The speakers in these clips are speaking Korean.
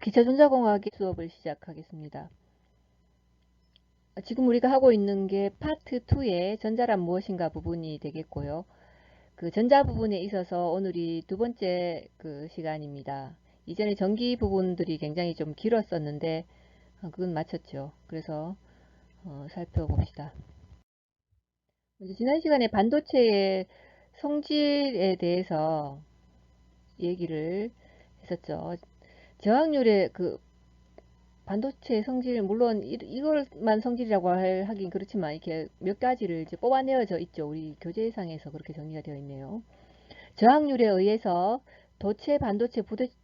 기차전자공학의 수업을 시작하겠습니다. 지금 우리가 하고 있는 게 파트 2의 전자란 무엇인가 부분이 되겠고요. 그 전자 부분에 있어서 오늘이 두 번째 그 시간입니다. 이전에 전기 부분들이 굉장히 좀 길었었는데 그건 마쳤죠. 그래서 살펴봅시다. 먼저 지난 시간에 반도체의 성질에 대해서 얘기를 했었죠. 저항률의 그 반도체 성질, 물론 이걸만 성질이라고 하긴 그렇지만 이렇게 몇 가지를 이제 뽑아내어져 있죠. 우리 교재상에서 그렇게 정리가 되어 있네요. 저항률에 의해서 도체, 반도체,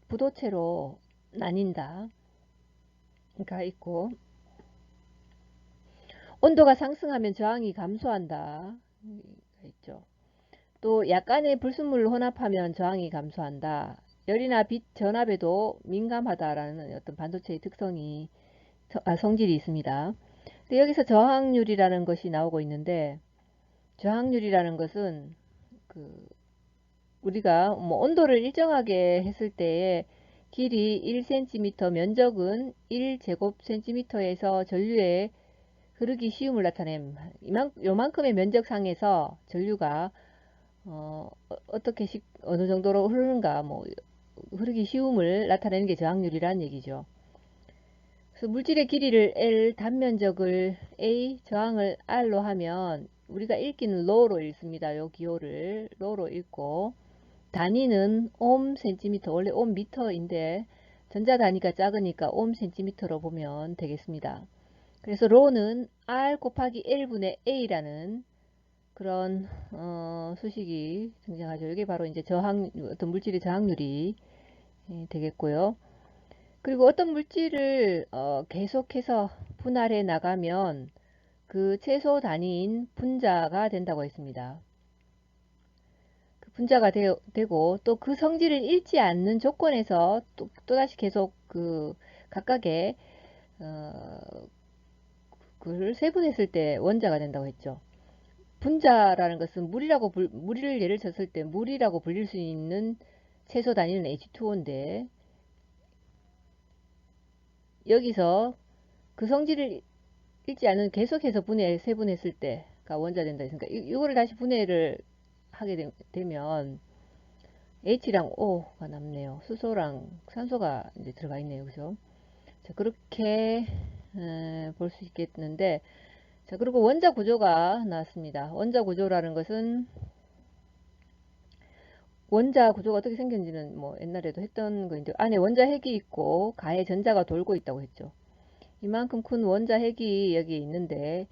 부도체로 나뉜다. 가 있고, 온도가 상승하면 저항이 감소한다. 가 있죠. 또 약간의 불순물을 혼합하면 저항이 감소한다. 열이나 빛 전압에도 민감하다라는 어떤 반도체의 특성이 성질이 있습니다. 근데 여기서 저항률이라는 것이 나오고 있는데, 저항률이라는 것은 그 우리가 뭐 온도를 일정하게 했을 때에 길이 1cm, 면적은 1제곱cm에서 전류의 흐르기 쉬움을 나타냄. 요만큼의 면적상에서 전류가 어떻게 어느 정도로 흐르는가, 뭐 흐르기 쉬움을 나타내는 게 저항률이라는 얘기죠. 그래서 물질의 길이를 L, 단면적을 A, 저항을 R로 하면 우리가 읽기는 로로 읽습니다. 요 기호를 로로 읽고, 단위는 옴 센티미터, 원래 옴 미터인데 전자 단위가 작으니까 옴 센티미터로 보면 되겠습니다. 그래서 로는 R 곱하기 L분의 A라는 그런 수식이 등장하죠. 이게 바로 이제 어떤 물질의 저항률이 되겠고요. 그리고 어떤 물질을 계속해서 분할해 나가면 그 최소 단위인 분자가 된다고 했습니다. 그 분자가 되고 또 그 성질을 잃지 않는 조건에서 또다시 계속 그 각각의 어, 그걸 세분했을 때 원자가 된다고 했죠. 분자라는 것은 물을 예를 쳤을 때 물이라고 불릴 수 있는 최소 단위는 H2O인데, 여기서 그 성질을 읽지 않은 계속해서 세분했을 때가 원자 된다 했으니까 이거를 다시 분해를 하게 되면 H랑 O가 남네요. 수소랑 산소가 이제 들어가 있네요. 그죠? 자, 그렇게 볼 수 있겠는데, 자, 그리고 원자 구조가 나왔습니다. 원자 구조라는 것은 원자 구조가 어떻게 생겼는지는 뭐 옛날에도 했던 거인데, 안에 원자 핵이 있고 가해 전자가 돌고 있다고 했죠. 이만큼 큰 원자 핵이 여기 있는데,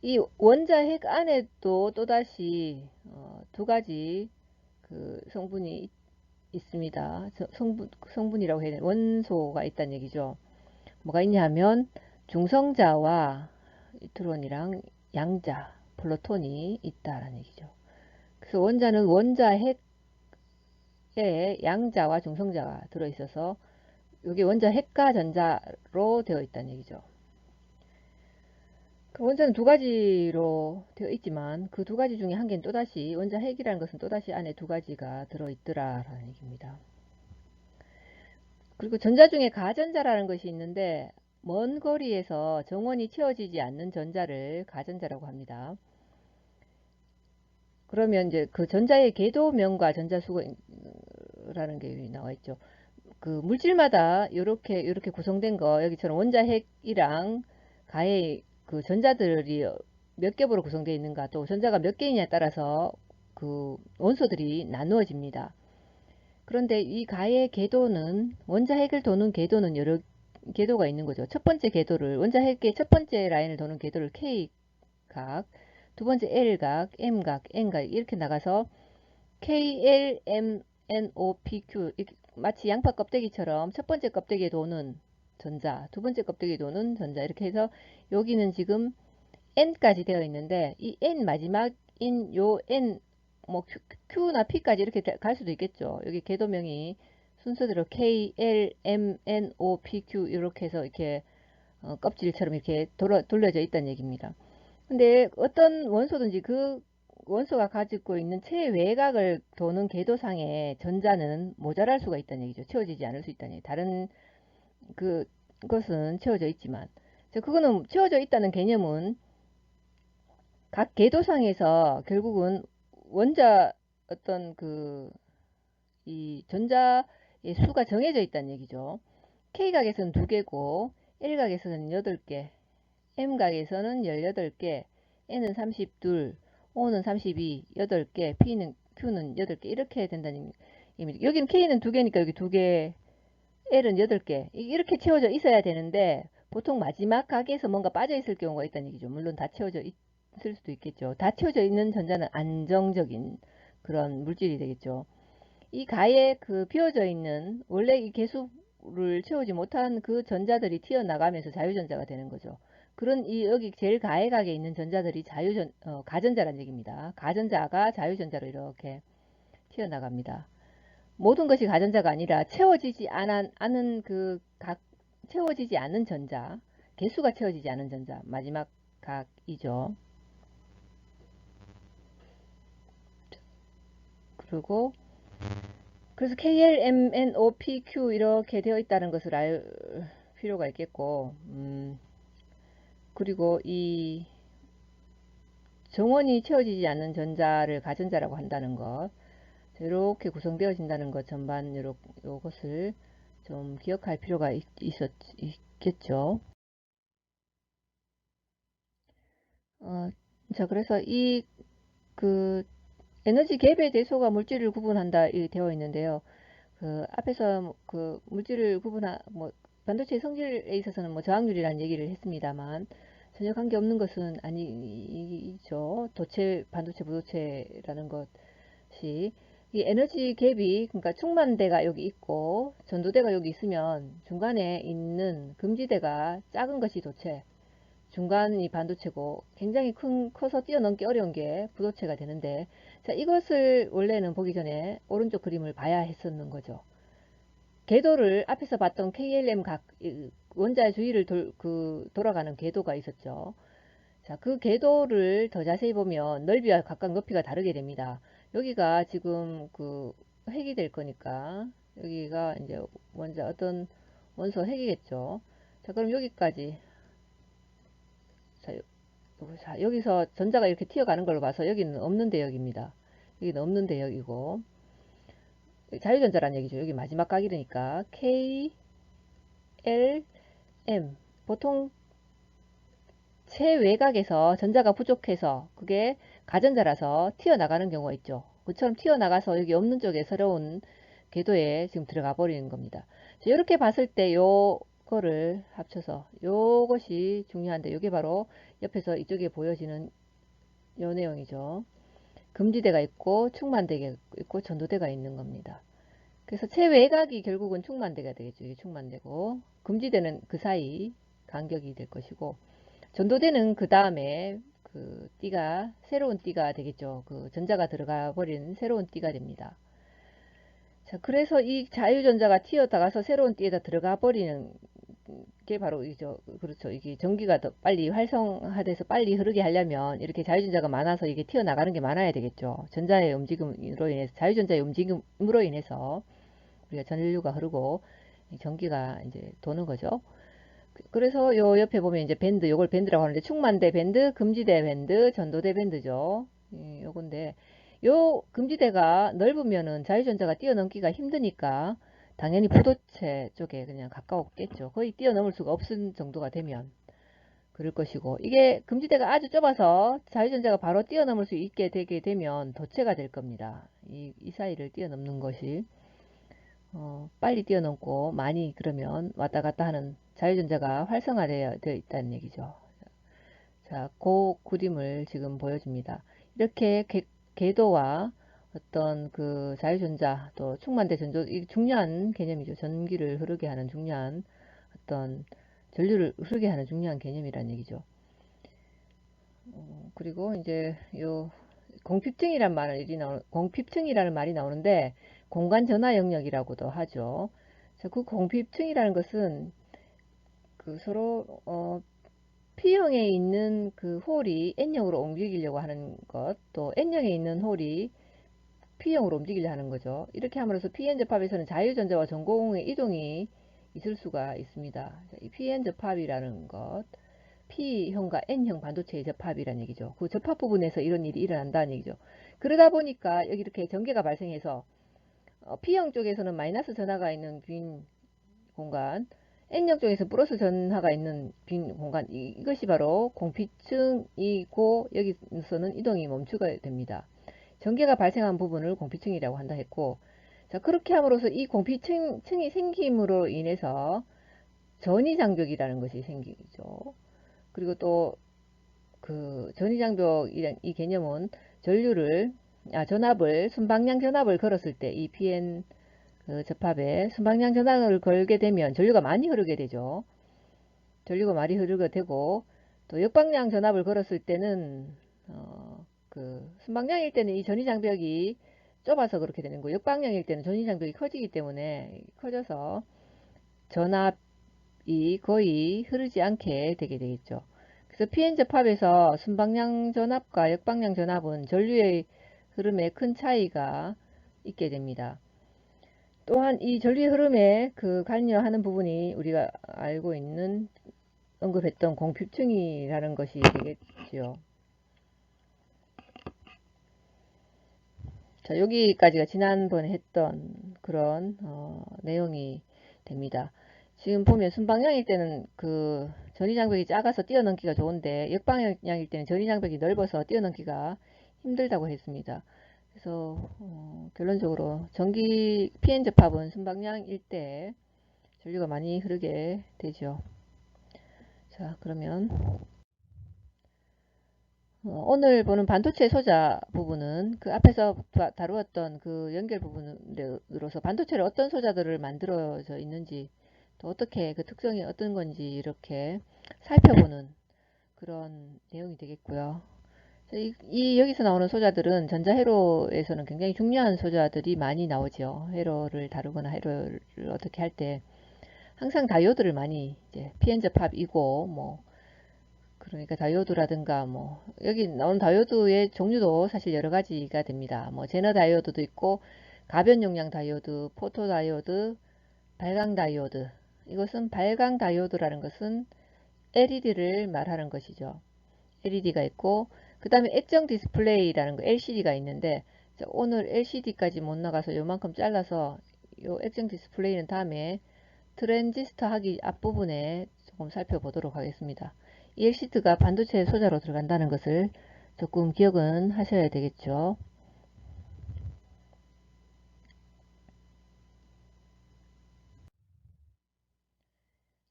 이 원자 핵 안에도 또다시 두 가지 그 성분이 있습니다. 성분이라고 해야 되나? 원소가 있다는 얘기죠. 뭐가 있냐 하면 중성자와 뉴트론이랑 양자, 플루톤이 있다라는 얘기죠. 그래서 원자는 원자 핵에 양자와 중성자가 들어있어서 이게 원자 핵과 전자로 되어 있다는 얘기죠. 그 원자는 두 가지로 되어 있지만 그 두 가지 중에 한 개는 또다시 원자 핵이라는 것은 또다시 안에 두 가지가 들어있더라라는 얘기입니다. 그리고 전자 중에 가전자라는 것이 있는데 먼 거리에서 정원이 채워지지 않는 전자를 가전자라고 합니다. 그러면 이제 그 전자의 궤도면과 전자수라는 게 나와 있죠. 그 물질마다 이렇게 구성된 거, 여기처럼 원자 핵이랑 가의 그 전자들이 몇 겹으로 구성되어 있는가, 또 전자가 몇 개이냐에 따라서 그 원소들이 나누어집니다. 그런데 이 가의 궤도는, 원자 핵을 도는 궤도는 여러 궤도가 있는 거죠. 첫 번째 궤도를, 원자 핵의 첫 번째 라인을 도는 궤도를 K각, 두 번째 L각, M각, N각 이렇게 나가서 K, L, M, N, O, P, Q 이렇게 마치 양파 껍데기처럼 첫 번째 껍데기에 도는 전자, 두 번째 껍데기에 도는 전자 이렇게 해서 여기는 지금 N까지 되어 있는데 이 N 마지막인 요 N 뭐 Q나 P까지 이렇게 갈 수도 있겠죠. 여기 궤도명이 순서대로 K, L, M, N, O, P, Q 이렇게 해서 이렇게 껍질처럼 이렇게 돌려져 있다는 얘기입니다. 근데 어떤 원소든지 그 원소가 가지고 있는 최외곽을 도는 궤도상의 전자는 모자랄 수가 있다는 얘기죠. 채워지지 않을 수 있다는 얘기. 다른 그것은 채워져 있지만, 그거는 채워져 있다는 개념은 각 궤도상에서 결국은 원자 어떤 이 전자의 수가 정해져 있다는 얘기죠. K각에서는 2개고, L각에서는 8개, M각에서는 18개, N은 32, O는 32, 8개, Q는 8개, 이렇게 된다는 얘기입니다. 여기는 K는 2개니까 여기 2개, L은 8개. 이렇게 채워져 있어야 되는데, 보통 마지막 각에서 뭔가 빠져 있을 경우가 있다는 얘기죠. 물론 다 채워져 있을 수도 있겠죠. 다 채워져 있는 전자는 안정적인 그런 물질이 되겠죠. 이 가에 비어져 있는 원래 이 개수를 채우지 못한 그 전자들이 튀어나가면서 자유전자가 되는 거죠. 그런 여기 제일 가에 각에 있는 전자들이 가전자란 얘기입니다. 가전자가 자유전자로 이렇게 튀어나갑니다. 모든 것이 가전자가 아니라 채워지지 않는 전자, 개수가 채워지지 않은 전자, 마지막 각이죠. 그리고 그래서 KLMNOPQ 이렇게 되어 있다는 것을 알 필요가 있겠고, 그리고 이 정원이 채워지지 않는 전자를 가전자라고 한다는 것, 이렇게 구성되어진다는 것 전반 요것을 좀 기억할 필요가 있겠죠. 자, 그래서 에너지 갭의 대소가 물질을 구분한다 되어 있는데요. 앞에서 물질을 반도체의 성질에 있어서는 저항률이라는 얘기를 했습니다만, 전혀 관계없는 것은 아니죠. 반도체, 부도체라는 것이. 이 에너지 갭이, 그러니까 충만대가 여기 있고, 전도대가 여기 있으면 중간에 있는 금지대가 작은 것이 도체, 중간이 반도체고 굉장히 커서 뛰어넘기 어려운 게 부도체가 되는데, 자, 이것을 원래는 보기 전에 오른쪽 그림을 봐야 했었는 거죠. 궤도를 앞에서 봤던 KLM 원자의 주위를 돌아가는 궤도가 있었죠. 자, 그 궤도를 더 자세히 보면 넓이와 각각 높이가 다르게 됩니다. 여기가 지금 핵이 될 거니까 여기가 이제 어떤 원소 핵이겠죠. 자, 그럼 여기까지. 자, 여기서 전자가 이렇게 튀어가는 걸로 봐서 여기는 없는 대역입니다. 여기는 없는 대역이고, 자유전자란 얘기죠. 여기 마지막 각이니까 K, L, M. 보통 최외곽에서 전자가 부족해서 그게 가전자라서 튀어나가는 경우가 있죠. 그처럼 튀어나가서 여기 없는 쪽에 새로운 궤도에 지금 들어가 버리는 겁니다. 이렇게 봤을 때 요거를 합쳐서 요것이 중요한데, 요게 바로 옆에서 이쪽에 보여지는 요 내용이죠. 금지대가 있고 충만대가 있고 전도대가 있는 겁니다. 그래서 최외곽이 결국은 충만대가 되겠죠. 이게 충만대고, 금지대는 그 사이 간격이 될 것이고, 전도대는 그 다음에 띠가 새로운 띠가 되겠죠. 전자가 들어가 버린 새로운 띠가 됩니다. 자, 그래서 이 자유전자가 튀어나가서 새로운 띠에다 들어가 버리는 게 바로 이죠. 그렇죠. 이게 전기가 더 빨리 활성화돼서 빨리 흐르게 하려면 이렇게 자유전자가 많아서 이게 튀어나가는 게 많아야 되겠죠. 자유전자의 움직임으로 인해서 우리가 전류가 흐르고 전기가 이제 도는 거죠. 그래서 요 옆에 보면 이제 요걸 밴드라고 하는데, 충만대 밴드, 금지대 밴드, 전도대 밴드죠. 요건데, 요 금지대가 넓으면은 자유전자가 뛰어넘기가 힘드니까 당연히 부도체 쪽에 그냥 가까웠겠죠. 거의 뛰어넘을 수가 없을 정도가 되면 그럴 것이고, 이게 금지대가 아주 좁아서 자유전자가 바로 뛰어넘을 수 있게 되게 되면 도체가 될 겁니다. 이 사이를 뛰어넘는 것이 빨리 뛰어넘고 많이 그러면 왔다 갔다 하는 자유전자가 활성화되어 있다는 얘기죠. 자, 그 그림을 지금 보여줍니다. 이렇게 궤도와 어떤 자유전자 또 충만대 전도, 이 중요한 개념이죠. 전기를 흐르게 하는 중요한 어떤 전류를 흐르게 하는 중요한 개념이란 얘기죠. 그리고 이제 공핍층이라는 말이 나오는데, 공간 전화 영역이라고도 하죠. 그 공핍층이라는 것은 서로 P형에 있는 홀이 N형으로 움직이려고 하는 것, 또 N형에 있는 홀이 P형으로 움직이려 하는 거죠. 이렇게 함으로써 Pn 접합에서는 자유전자와 전공의 이동이 있을 수가 있습니다. 이 PN 접합이라는 것, P형과 N형 반도체의 접합이라는 얘기죠. 그 접합 부분에서 이런 일이 일어난다는 얘기죠. 그러다 보니까 여기 이렇게 전개가 발생해서 P형 쪽에서는 마이너스 전하가 있는 빈 공간, N형 쪽에서 플러스 전하가 있는 빈 공간, 이것이 바로 공피층이고 여기서는 이동이 멈추게 됩니다. 전개가 발생한 부분을 공피층이라고 한다 했고, 자, 그렇게 함으로써 이 공피층이 생김으로 인해서 전이장벽이라는 것이 생기죠. 그리고 또 그 전이장벽이란 이 개념은 전압을 순방향 전압을 걸었을 때 이 PN 그 접합에 순방향 전압을 걸게 되면 전류가 많이 흐르게 되죠. 전류가 많이 흐르게 되고, 또 역방향 전압을 걸었을 때는 그 순방향일 때는 이 전이장벽이 좁아서 그렇게 되는 거고, 역방향일 때는 전이장벽이 커지기 때문에 커져서 전압이 거의 흐르지 않게 되게 되겠죠. 그래서 PN 접합에서 순방향 전압과 역방향 전압은 전류의 흐름에 큰 차이가 있게 됩니다. 또한 이 전류의 흐름에 그 관여하는 부분이 우리가 알고 있는 언급했던 공피층이라는 것이 되겠지요. 자, 여기까지가 지난번에 했던 그런 내용이 됩니다. 지금 보면 순방향일 때는 그 전이장벽이 작아서 뛰어넘기가 좋은데, 역방향일 때는 전이장벽이 넓어서 뛰어넘기가 힘들다고 했습니다. 그래서 결론적으로 전기 PN 접합은 순방향일 때 전류가 많이 흐르게 되죠. 자, 그러면 오늘 보는 반도체 소자 부분은 그 앞에서 다루었던 그 연결 부분으로서 반도체를 어떤 소자들을 만들어져 있는지, 또 어떻게 그 특성이 어떤 건지 이렇게 살펴보는 그런 내용이 되겠고요. 여기서 나오는 소자들은 전자회로에서는 굉장히 중요한 소자들이 많이 나오죠. 회로를 다루거나 회로를 어떻게 할 때 항상 다이오드를 많이 이제 PN 접합이고, 뭐 그러니까 다이오드라든가 뭐 여기 나온 다이오드의 종류도 사실 여러 가지가 됩니다. 뭐 제너 다이오드도 있고, 가변 용량 다이오드, 포토 다이오드, 발광 다이오드. 이것은 발광 다이오드라는 것은 LED를 말하는 것이죠. LED가 있고, 그 다음에 액정 디스플레이라는 거 LCD가 있는데, 오늘 LCD까지 못 나가서 요만큼 잘라서 요 액정 디스플레이는 다음에 트랜지스터 하기 앞부분에 조금 살펴보도록 하겠습니다. 이 LCD가 반도체 소자로 들어간다는 것을 조금 기억은 하셔야 되겠죠.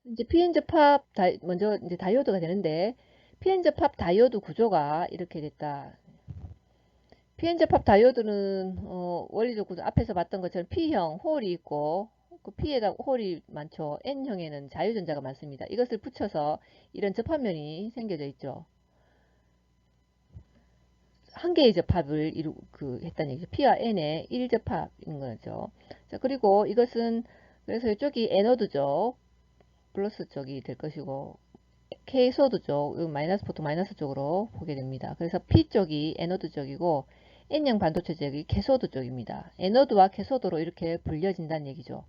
이제 PN 접합 먼저 이제 다이오드가 되는데, PN 접합 다이오드 구조가 이렇게 됐다. PN 접합 다이오드는 원리적 구조 앞에서 봤던 것처럼 P형 홀이 있고, 그 P에다 홀이 많죠. N형에는 자유전자가 많습니다. 이것을 붙여서 이런 접합면이 생겨져 있죠. 한 개의 접합을 했다는 얘기죠. P와 N의 1접합인 거죠. 자, 그리고 이것은, 그래서 이쪽이 에너드 쪽, 플러스 쪽이 될 것이고, 캐소드 쪽, 마이너스 포트 마이너스 쪽으로 보게 됩니다. 그래서 P 쪽이 에너드 쪽이고, N형 반도체 쪽이 캐소드 쪽입니다. 에너드와 캐소드로 이렇게 불려진다는 얘기죠.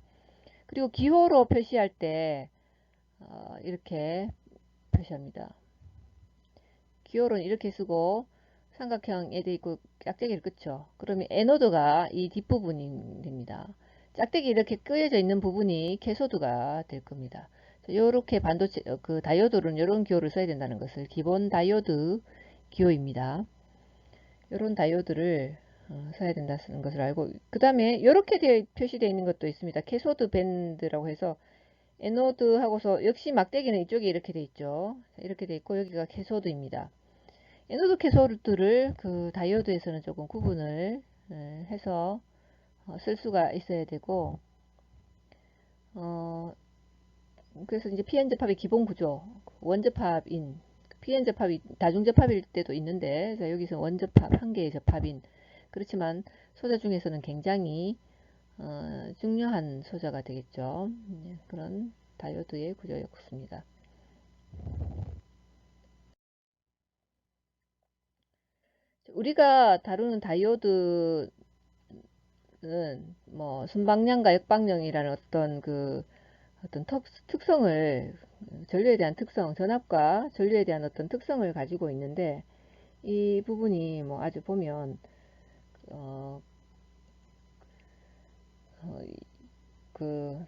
그리고 기호로 표시할 때, 이렇게 표시합니다. 기호로는 이렇게 쓰고, 삼각형에 돼 있고 짝대기를 끄죠. 그러면 에노드가 이 뒷부분이 됩니다. 짝대기 이렇게 끄여져 있는 부분이 캐소드가 될 겁니다. 이렇게 반도체 그 다이오드는 이런 기호를 써야 된다는 것을 기본 다이오드 기호입니다. 이런 다이오드를 써야 된다는 것을 알고, 그 다음에 이렇게 표시되어 있는 것도 있습니다. 캐소드 밴드라고 해서 에노드 하고서 역시 막대기는 이쪽에 이렇게 돼 있죠. 이렇게 돼 있고 여기가 캐소드입니다. 에노드 캐소드를 그 다이오드에서는 조금 구분을 해서 쓸 수가 있어야 되고, 그래서 이제 PN 접합의 기본 구조, 원접합인 PN 접합이 다중접합일 때도 있는데, 자, 여기서 원접합 한 개의 접합인, 그렇지만 소자 중에서는 굉장히 중요한 소자가 되겠죠. 그런 다이오드의 구조였습니다. 우리가 다루는 다이오드 뭐 순방향과 역방향이라는 어떤 그 어떤 특성을, 전류에 대한 특성, 전압과 전류에 대한 어떤 특성을 가지고 있는데, 이 부분이 뭐 아주 보면 어, 어, 그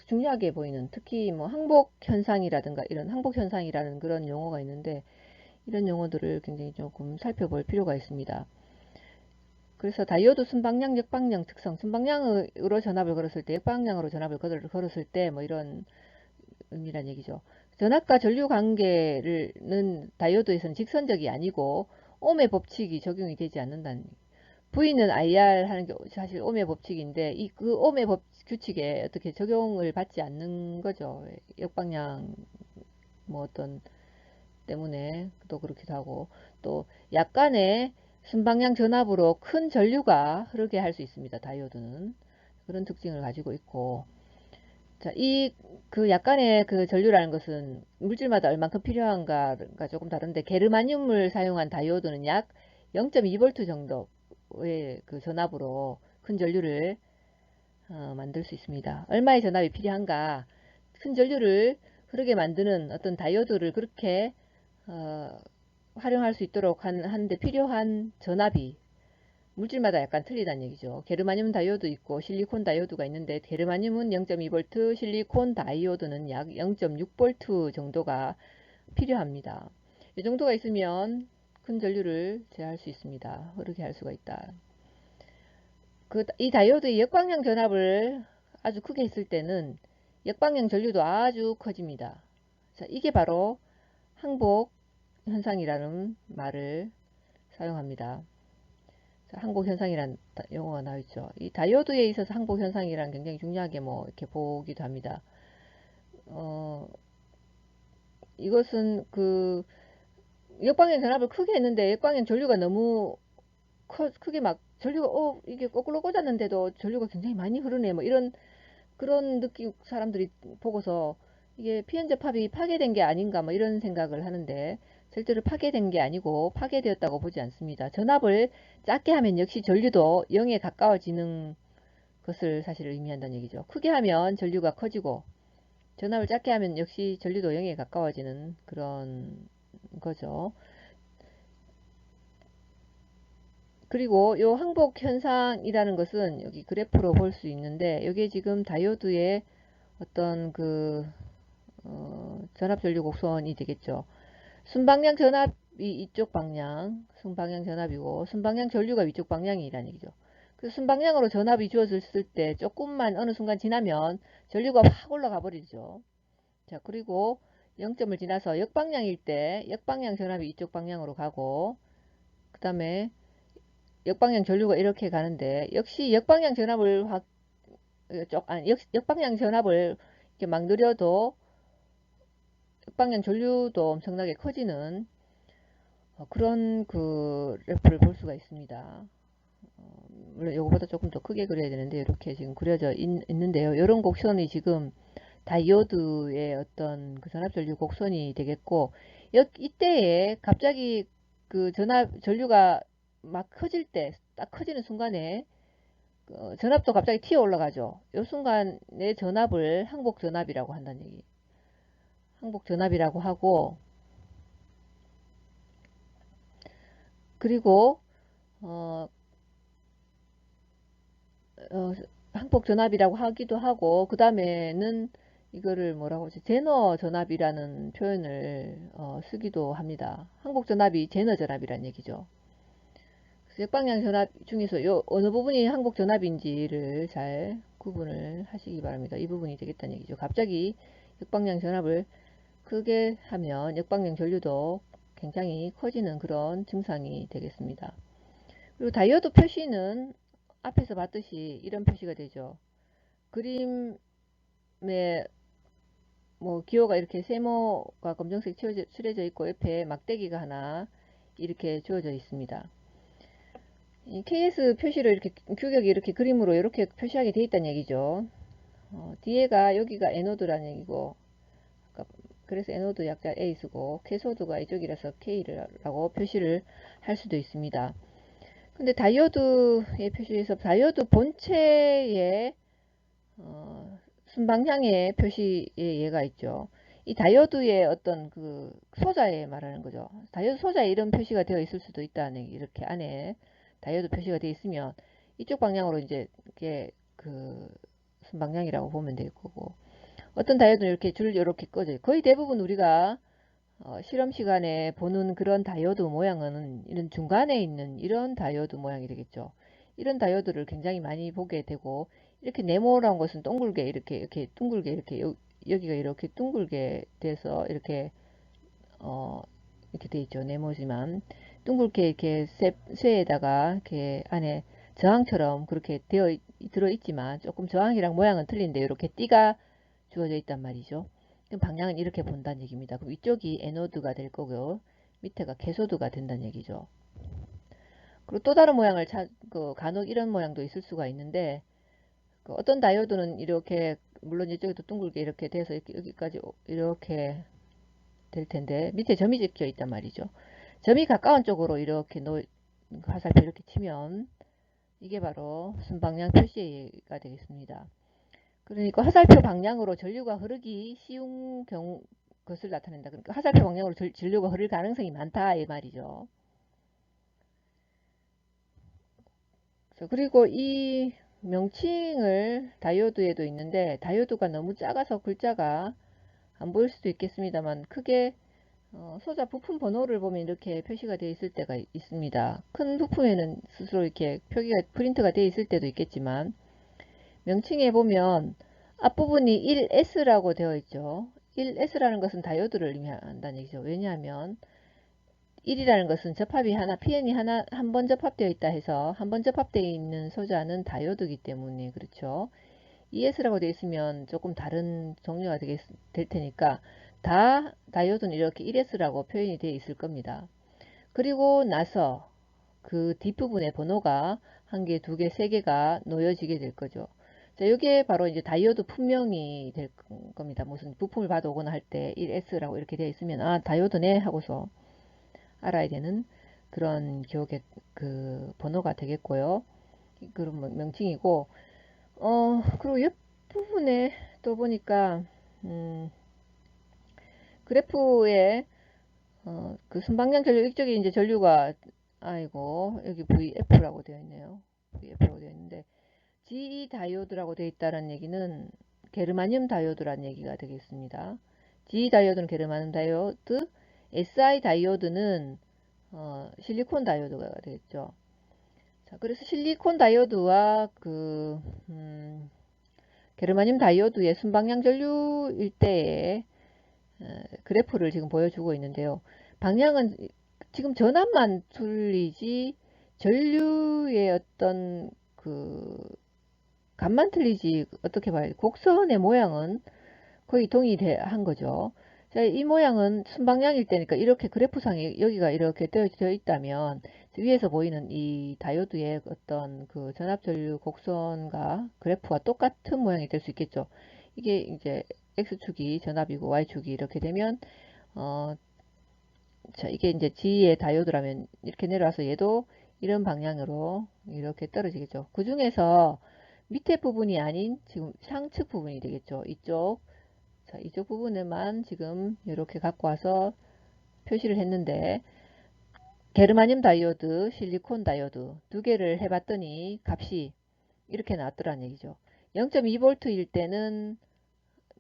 중요하게 보이는, 특히 뭐 항복 현상이라든가 이런 항복 현상이라는 그런 용어가 있는데, 이런 용어들을 굉장히 조금 살펴볼 필요가 있습니다. 그래서 다이오드 순방향, 역방향 특성, 순방향으로 전압을 걸었을 때, 역방향으로 전압을 걸었을 때, 뭐 이런 의미란 얘기죠. 전압과 전류 관계는 다이오드에서는 직선적이 아니고 옴의 법칙이 적용이 되지 않는다는, V는 IR 하는 게 사실 옴의 법칙인데, 그 옴의 규칙에 어떻게 적용을 받지 않는 거죠. 역방향 뭐 어떤 때문에 또 그렇기도 하고, 또 약간의 순방향 전압으로 큰 전류가 흐르게 할 수 있습니다. 다이오드는 그런 특징을 가지고 있고, 자, 그 약간의 그 전류라는 것은 물질마다 얼만큼 필요한가가 조금 다른데, 게르마늄을 사용한 다이오드는 약 0.2V 정도의 그 전압으로 큰 전류를 만들 수 있습니다. 얼마의 전압이 필요한가? 큰 전류를 흐르게 만드는 어떤 다이오드를 그렇게 어, 활용할 수 있도록 하는데 필요한 전압이 물질마다 약간 틀리다는 얘기죠. 게르마늄 다이오드 있고 실리콘 다이오드가 있는데, 게르마늄은 0.2V, 실리콘 다이오드는 약 0.6V 정도가 필요합니다. 이 정도가 있으면 큰 전류를 제어할 수 있습니다. 흐르게 할 수가 있다. 이 다이오드의 역방향 전압을 아주 크게 했을 때는 역방향 전류도 아주 커집니다. 자, 이게 바로 항복 현상이라는 말을 사용합니다. 자, 항복 현상이란 용어가 나와있죠. 이 다이오드에 있어서 항복 현상이란 굉장히 중요하게 뭐 이렇게 보기도 합니다. 이것은 그 역방향 전압을 크게 했는데 역방향 전류가 너무 크게 막 전류가 이게 거꾸로 꽂았는데도 전류가 굉장히 많이 흐르네, 뭐 이런 그런 느낌, 사람들이 보고서 이게 피연 접합이 파괴된 게 아닌가 뭐 이런 생각을 하는데, 절대로 파괴된 게 아니고 파괴되었다고 보지 않습니다. 전압을 작게 하면 역시 전류도 0에 가까워지는 것을 사실 의미한다는 얘기죠. 크게 하면 전류가 커지고, 전압을 작게 하면 역시 전류도 0에 가까워지는 그런 거죠. 그리고 요 항복 현상이라는 것은 여기 그래프로 볼 수 있는데, 여기에 지금 다이오드의 어떤 그 전압 전류 곡선이 되겠죠. 순방향 전압이 이쪽 방향, 순방향 전압이고 순방향 전류가 위쪽 방향이라는 얘기죠. 그 순방향으로 전압이 주어졌을 때 조금만 어느 순간 지나면 전류가 확 올라가 버리죠. 자, 그리고 0점을 지나서 역방향일 때 역방향 전압이 이쪽 방향으로 가고, 그 다음에 역방향 전류가 이렇게 가는데, 역시 역방향 전압을 역방향 전압을 이렇게 막 느려도 역방향 전류도 엄청나게 커지는 그런 그 그래프를 볼 수가 있습니다. 물론 이거보다 조금 더 크게 그려야 되는데 이렇게 지금 그려져 있는데요. 이런 곡선이 지금 다이오드의 어떤 그 전압전류 곡선이 되겠고, 이때에 갑자기 그 전류가 막 커질 때, 딱 커지는 순간에 전압도 갑자기 튀어 올라가죠. 이 순간의 전압을 항복 전압이라고 한다는 얘기. 항복 전압이라고 하고, 그리고 어, 어, 항복 전압이라고 하기도 하고, 그 다음에는 이거를 뭐라고 하지? 제너 전압이라는 표현을 쓰기도 합니다. 항복 전압이 제너 전압이란 얘기죠. 그래서 역방향 전압 중에서 요 어느 부분이 항복 전압인지를 잘 구분을 하시기 바랍니다. 이 부분이 되겠다는 얘기죠. 갑자기 역방향 전압을 크게 하면 역방향 전류도 굉장히 커지는 그런 증상이 되겠습니다. 그리고 다이오드 표시는 앞에서 봤듯이 이런 표시가 되죠. 그림에 뭐 기호가 이렇게 세모가 검정색 칠해져 있고, 옆에 막대기가 하나 이렇게 주어져 있습니다. 이 KS 표시를 이렇게 규격이 이렇게 그림으로 이렇게 표시하게 돼 있다는 얘기죠. 뒤에가 여기가 에노드라는 얘기고, 그래서 에노드 약자 A 쓰고 캐소드가 이쪽이라서 K라고 표시를 할 수도 있습니다. 근데 다이오드의 표시에서 다이오드 본체에 순방향의 표시의 예가 있죠. 이 다이오드의 어떤 그 소자에 말하는 거죠. 다이오드 소자에 이런 표시가 되어 있을 수도 있다는 얘기. 이렇게 안에 다이오드 표시가 되어 있으면 이쪽 방향으로 이제 이게 그 순방향이라고 보면 될 거고, 어떤 다이오드는 이렇게 줄 이렇게 꺼져요. 거의 대부분 우리가 실험 시간에 보는 그런 다이오드 모양은 이런 중간에 있는 이런 다이오드 모양이 되겠죠. 이런 다이오드를 굉장히 많이 보게 되고, 이렇게 네모란 것은 동글게 이렇게 둥글게 이렇게 여기가 이렇게 둥글게 돼서 이렇게 이렇게 돼 있죠. 네모지만 둥글게 이렇게 쇠에다가 이렇게 안에 저항처럼 그렇게 들어 있지만 조금 저항이랑 모양은 틀린데 이렇게 띠가 주어져 있단 말이죠. 그럼 방향은 이렇게 본다는 얘기입니다. 그럼 위쪽이 에노드가 될 거고요. 밑에가 캐소드가 된다는 얘기죠. 그리고 또 다른 모양을 간혹 이런 모양도 있을 수가 있는데, 어떤 다이오드는 이렇게, 물론 이쪽에도 둥글게 이렇게 돼서 여기까지 이렇게 될 텐데, 밑에 점이 찍혀 있단 말이죠. 점이 가까운 쪽으로 이렇게 화살표 이렇게 치면 이게 바로 순방향 표시가 되겠습니다. 그러니까 화살표 방향으로 전류가 흐르기 쉬운 것을 나타낸다. 그러니까 화살표 방향으로 전류가 흐를 가능성이 많다 이 말이죠. 그리고 이 명칭을 다이오드에도 있는데, 다이오드가 너무 작아서 글자가 안 보일 수도 있겠습니다만, 크게 소자 부품 번호를 보면 이렇게 표시가 되어 있을 때가 있습니다. 큰 부품에는 스스로 이렇게 표기가 프린트가 되어 있을 때도 있겠지만, 명칭에 보면 앞부분이 1S라고 되어 있죠. 1S라는 것은 다이오드를 의미한다는 얘기죠. 왜냐하면 1이라는 것은 접합이 PN이 한 번 접합되어 있다 해서 한 번 접합되어 있는 소자는 다이오드이기 때문에 그렇죠. ES라고 되어 있으면 조금 다른 종류가 될 테니까 다 다이오드는 이렇게 1S라고 표현이 되어 있을 겁니다. 그리고 나서 그 뒷부분에 번호가 한 개, 두 개, 세 개가 놓여지게 될 거죠. 자, 이게 바로 이제 다이오드 품명이 될 겁니다. 무슨 부품을 받아오거나 할 때 1S라고 이렇게 되어 있으면 아 다이오드네 하고서 알아야 되는 그런 기억의 그 번호가 되겠고요. 그런 명칭이고, 그리고 옆부분에 또 보니까 그래프에 그 순방향 전류 이쪽에 이제 전류가 아이고 여기 VF라고 되어 있네요. VF라고 되어 있는데 GE 다이오드라고 되어 있다는 얘기는 게르마늄 다이오드라는 얘기가 되겠습니다. GE 다이오드는 게르마늄 다이오드, SI 다이오드는 실리콘 다이오드가 되겠죠. 자, 그래서 실리콘 다이오드와 게르마늄 다이오드의 순방향 전류일 때의 그래프를 지금 보여주고 있는데요. 방향은 지금 전압만 틀리지 전류의 어떤 그 값만 틀리지 어떻게 봐요? 곡선의 모양은 거의 동일한 거죠. 자, 이 모양은 순방향일 때니까 이렇게 그래프상에 여기가 이렇게 되어 있다면 위에서 보이는 이 다이오드의 어떤 그 전압전류 곡선과 그래프와 똑같은 모양이 될 수 있겠죠. 이게 이제 X축이 전압이고 Y축이 이렇게 되면 어, 자, 이게 이제 G의 다이오드라면 이렇게 내려와서 얘도 이런 방향으로 이렇게 떨어지겠죠. 그 중에서 밑에 부분이 아닌 지금 상측 부분이 되겠죠. 이쪽. 자, 이쪽 부분에만 지금 이렇게 갖고 와서 표시를 했는데, 게르마늄 다이오드, 실리콘 다이오드 두 개를 해봤더니 값이 이렇게 나왔더란 얘기죠. 0.2V일 때는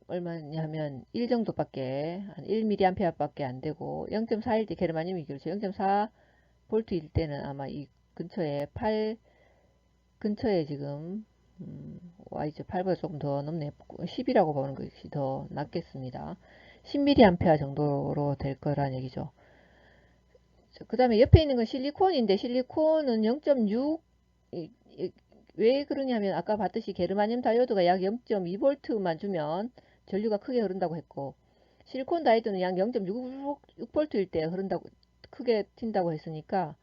얼마냐면 1 정도밖에, 한 1mA 밖에 안 되고, 0.4일 때 게르마늄이 그렇죠. 0.4V일 때는 아마 이 근처에 8 근처에 지금 Y죠. 8보다 조금 더 넘네. 10이라고 보는 것이 더 낫겠습니다. 10mA 정도로 될 거란 얘기죠. 그 다음에 옆에 있는 건 실리콘인데 실리콘은 0.6, 왜 그러냐면 아까 봤듯이 게르마늄 다이오드가 약 0.2V만 주면 전류가 크게 흐른다고 했고, 실리콘 다이오드는 약 0.6V일 때 흐른다고, 크게 튄다고 했으니까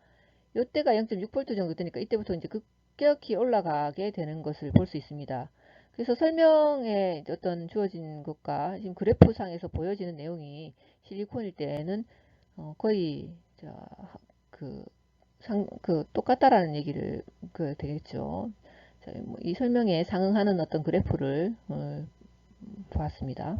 이때가 0.6V 정도 되니까 이때부터 이제 급격히 올라가게 되는 것을 볼 수 있습니다. 그래서 설명에 어떤 주어진 것과 지금 그래프상에서 보여지는 내용이 실리콘일 때는 거의 그 똑같다라는 얘기를 되겠죠. 이 설명에 상응하는 어떤 그래프를 보았습니다.